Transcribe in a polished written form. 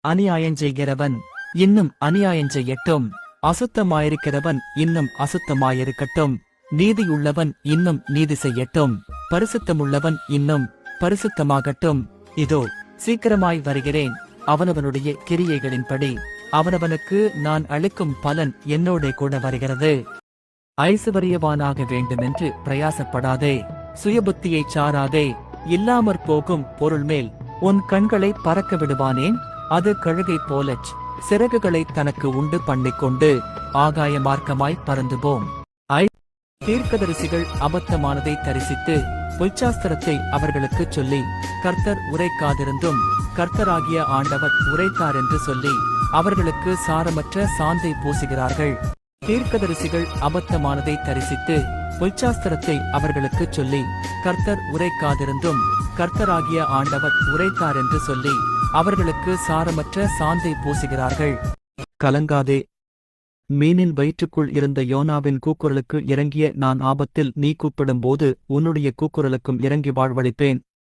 அநியாயஞ்செய்கிறவன் இன்னும் அநியாயஞ்செய்யட்டும். அசுத்தமாயிருக்கிறவன் இன்னும் அசுத்தமாயிருக்கட்டும். நீதியுள்ளவன் இன்னும் நீதி செய்யட்டும். பரிசுத்தமுள்ளவன் இன்னும் பரிசுத்தமாகட்டும். இதோ சீக்கிரமாய் வருகிறேன். அவனவனுடைய கிரியைகளின்படி அவனவனுக்கு நான் அளிக்கும் பலன் என்னோடே கூட வருகிறது. ஐசுவரியவானாக வேண்டுமென்று பிரயாசப்படாதே. சுயபுத்தியைச் சாராதே. இல்லாமற் போகும் பொருள் மேல் உன் கண்களை பறக்க விடுவானேன்? அது கழுகை போலச் சிறகுகளை தனக்கு உண்டு பண்ணிக்கொண்டு ஆகாய மார்க்கமாய் பறந்துபோம். தீர்க்கதரிசிகள் அபத்தமானதை தரிசித்து பொய்ச்சாஸ்திரத்தை அவர்களுக்குச் சொல்லி கர்த்தர் உரைக்காதிருந்தும் கர்த்தராகிய ஆண்டவர் உரைத்தாரென்று சொல்லி அவர்களுக்கு சாரமற்ற சாந்தை பூசுகிறார்கள். தீர்க்கதரிசிகள் அபத்தமானதை தரிசித்து பொய்ச்சாஸ்திரத்தை அவர்களுக்குச் சொல்லி கர்த்தர் உரைக்காதிருந்தும் கர்த்தராகிய ஆண்டவர் உரைத்தாரென்று சொல்லி அவர்களுக்கு சாரமற்ற சாந்தை பூசுகிறார்கள். கலங்காதே. மீனின் வயிற்றுக்குள் இருந்த யோனாவின் கூக்குரலுக்கு இறங்கிய நான் ஆபத்தில் நீ கூப்பிடும்போது உன்னுடைய கூக்குரலுக்கும் இறங்கி வாழ்வளிப்பேன்.